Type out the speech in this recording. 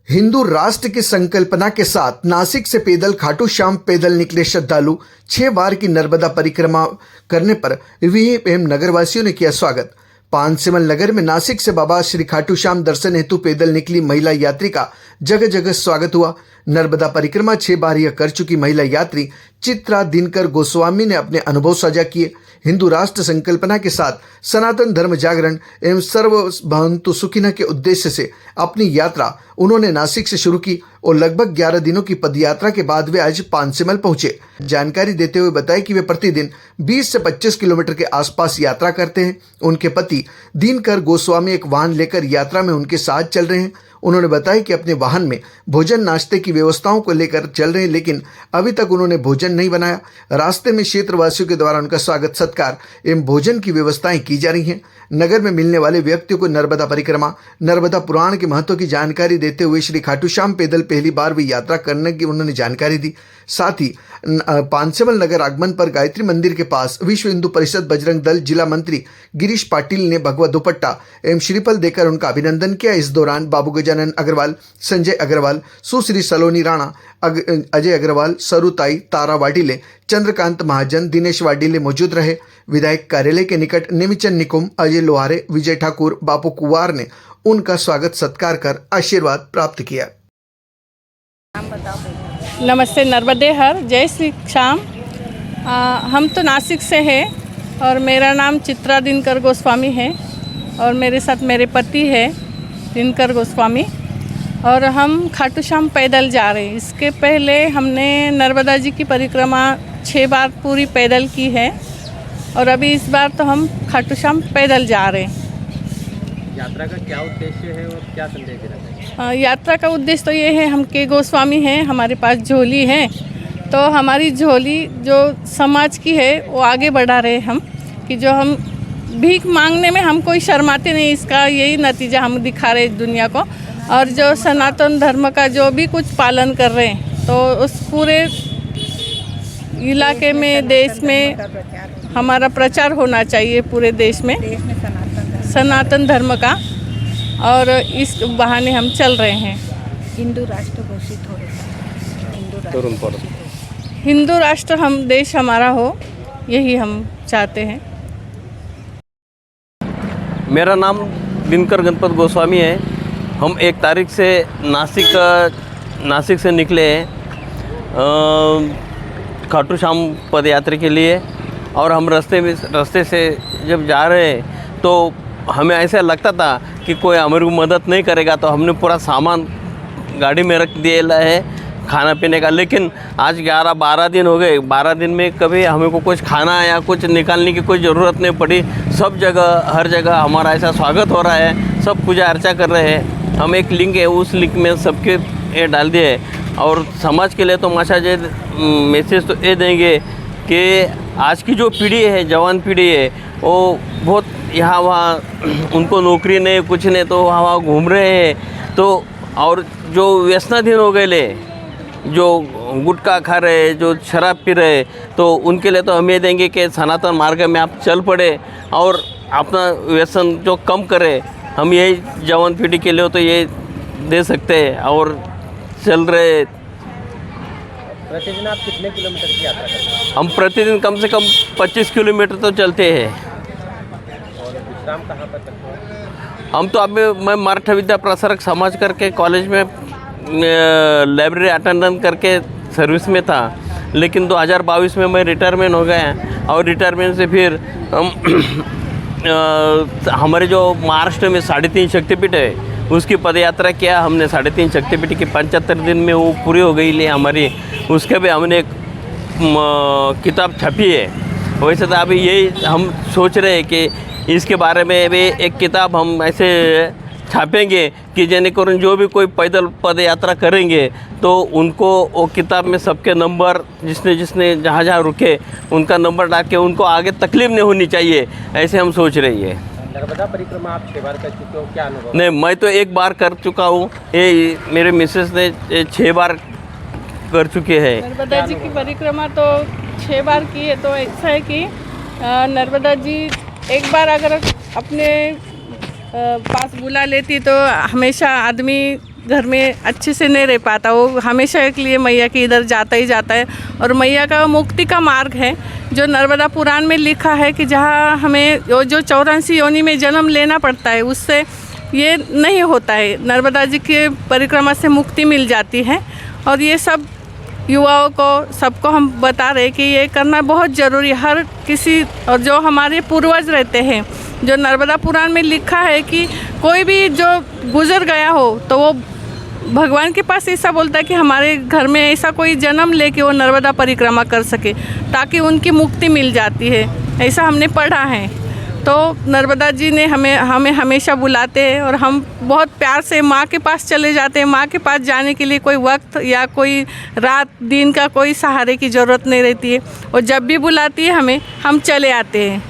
हिंदू राष्ट्र की संकल्पना के साथ नासिक से पैदल खाटू श्याम पैदल निकले श्रद्धालु 6 बार की नर्मदा परिक्रमा करने पर वीएम नगरवासियों ने किया स्वागत। पानसिमल नगर में नासिक से बाबा श्री खाटू श्याम दर्शन हेतु पैदल निकली महिला यात्री का जगह जगह स्वागत हुआ। नर्मदा परिक्रमा 6 बार यह कर चुकी महिला यात्री चित्रा दिनकर गोस्वामी ने अपने अनुभव साझा किए। हिंदू राष्ट्र संकल्पना के साथ सनातन धर्म जागरण एवं सर्वभवन्तु सुखिनः के उद्देश्य से अपनी यात्रा उन्होंने नासिक से शुरू की और लगभग 11 दिनों की पदयात्रा के बाद वे आज पानसिमल पहुंचे। जानकारी देते हुए बताया कि वे प्रतिदिन 20 से 25 किलोमीटर के आसपास यात्रा करते हैं। उनके पति दिनकर गोस्वामी एक वाहन लेकर यात्रा में उनके साथ चल रहे हैं। उन्होंने बताया कि अपने वाहन में भोजन नाश्ते की व्यवस्थाओं को लेकर चल रहे हैं, लेकिन अभी तक उन्होंने भोजन नहीं बनाया। रास्ते में क्षेत्रवासियों के द्वारा उनका स्वागत सत्कार एवं भोजन की व्यवस्थाएं की जा रही हैं। नगर में मिलने वाले व्यक्तियों को नर्मदा परिक्रमा नर्मदा पुराण के महत्व की जानकारी देते हुए श्री खाटू श्याम पैदल पहली बार भी यात्रा करने की उन्होंने जानकारी दी। साथ ही पानसिमल नगर आगमन पर गायत्री मंदिर के पास विश्व हिंदू परिषद बजरंग दल जिला मंत्री गिरीश पाटिल ने भगवा दुपट्टा एवं श्रीफल देकर उनका अभिनंदन किया। इस दौरान बाबू गजानन अग्रवाल, संजय अग्रवाल, सुश्री सलोनी राणा, अजय अग्रवाल, सरुताई, तारा वाडिले, चंद्रकांत महाजन, दिनेश वाडिले मौजूद रहे। विधायक कार्यालय के निकट निमिचंद निकुम, अजय लोहारे, विजय ठाकुर, बापू कुवार ने उनका स्वागत सत्कार कर आशीर्वाद प्राप्त किया। नमस्ते, नर्मदे हर, जय श्री श्याम। हम तो नासिक से हैं और मेरा नाम चित्रा दिनकर गोस्वामी है और मेरे साथ मेरे पति है दिनकर गोस्वामी और हम खाटू श्याम पैदल जा रहे हैं। इसके पहले हमने नर्मदा जी की परिक्रमा 6 बार पूरी पैदल की है और अभी इस बार तो हम खाटू श्याम पैदल जा रहे हैं। यात्रा का क्या उद्देश्य है और क्या संदेश देना चाहिए? यात्रा का उद्देश्य तो ये है, हम के गोस्वामी हैं, हमारे पास झोली है, तो हमारी झोली जो समाज की है वो आगे बढ़ा रहे हम कि जो हम भीख मांगने में हम कोई शर्माते नहीं। इसका यही नतीजा हम दिखा रहे दुनिया को। और जो सनातन धर्म का जो भी कुछ पालन कर रहे हैं तो उस पूरे इलाके में देश में हमारा प्रचार होना चाहिए पूरे देश में सनातन धर्म का, और इस बहाने हम चल रहे हैं। हिंदू राष्ट्र घोषित हो रहा है। हिंदू राष्ट्र हम देश हमारा हो, यही हम चाहते हैं। मेरा नाम दिनकर गणपत गोस्वामी है। हम 1 तारीख से नासिक से निकले हैं खाटू श्याम पदयात्रा के लिए, और हम रास्ते से जब जा रहे हैं तो हमें ऐसा लगता था कि कोई हमारी मदद नहीं करेगा, तो हमने पूरा सामान गाड़ी में रख दिया है खाना पीने का। लेकिन आज 11-12 दिन हो गए। 12 दिन में कभी हमें को कुछ खाना या कुछ निकालने की कोई ज़रूरत नहीं पड़ी। सब जगह हर जगह हमारा ऐसा स्वागत हो रहा है, सब पूजा अर्चा कर रहे हैं। हम एक लिंक है, उस लिंक में सबके ये डाल दिए। और समाज के लिए तो माशा जी मैसेज तो ये देंगे कि आज की जो पीढ़ी है, जवान पीढ़ी है, वो बहुत यहाँ वहाँ उनको नौकरी नहीं, कुछ नहीं, तो वहाँ घूम रहे हैं। तो और जो व्यसनाधीन हो गए ले, जो गुटखा खा रहे, जो शराब पी रहे, तो उनके लिए तो हम ये देंगे कि सनातन मार्ग में आप चल पड़े और अपना व्यसन जो कम करें। हम यही जवान पीढ़ी के लिए तो ये दे सकते हैं और चल रहे। प्रतिदिन आप कितने किलोमीटर की यात्रा करते हैं? हम प्रतिदिन कम से कम 25 किलोमीटर तो चलते हैं। और विश्राम कहाँ पर करते हैं? हम तो अभी मैं मराठा विद्या प्रसारक समाज करके कॉलेज में लाइब्रेरी अटेंडेंस करके सर्विस में था, लेकिन 2022 में मैं रिटायरमेंट हो गया। और रिटायरमेंट से फिर हम हमारे जो महाराष्ट्र में 3.5 शक्तिपीठ है उसकी पदयात्रा किया हमने। 3.5 शक्तिपीठ की 75 दिन में वो पूरी हो गई ले हमारी। उसके भी हमने एक किताब छपी है। वैसे तो अभी यही हम सोच रहे हैं कि इसके बारे में भी एक किताब हम ऐसे छापेंगे कि जेनेकरून जो भी कोई पैदल पद यात्रा करेंगे तो उनको वो किताब में सबके नंबर, जिसने जहाँ रुके उनका नंबर डाल के उनको आगे तकलीफ नहीं होनी चाहिए, ऐसे हम सोच रही है। नर्मदा परिक्रमा आप 6 बार कर चुके हो, क्या अनुभव? नहीं, मैं तो 1 बार कर चुका हूँ। ये मेरे मिसेस ने 6 बार कर चुके हैं। नर्मदा जी की परिक्रमा तो 6 बार की है। तो ऐसा है कि नर्मदा जी एक बार अगर अपने पास बुला लेती तो हमेशा आदमी घर में अच्छे से नहीं रह पाता, वो हमेशा के लिए मैया के इधर जाता ही जाता है। और मैया का मुक्ति का मार्ग है जो नर्मदा पुराण में लिखा है कि जहाँ हमें जो 84 योनि में जन्म लेना पड़ता है उससे ये नहीं होता है, नर्मदा जी की परिक्रमा से मुक्ति मिल जाती है। और ये सब युवाओं को सबको हम बता रहे कि ये करना बहुत ज़रूरी है हर किसी। और जो हमारे पूर्वज रहते हैं, जो नर्मदा पुराण में लिखा है कि कोई भी जो गुजर गया हो तो वो भगवान के पास ऐसा बोलता है कि हमारे घर में ऐसा कोई जन्म ले कि वो नर्मदा परिक्रमा कर सके, ताकि उनकी मुक्ति मिल जाती है, ऐसा हमने पढ़ा है। तो नर्मदा जी ने हमें हमेशा बुलाते हैं और हम बहुत प्यार से माँ के पास चले जाते हैं। माँ के पास जाने के लिए कोई वक्त या कोई रात दिन का कोई सहारे की ज़रूरत नहीं रहती है, और जब भी बुलाती है हमें, हम चले आते हैं।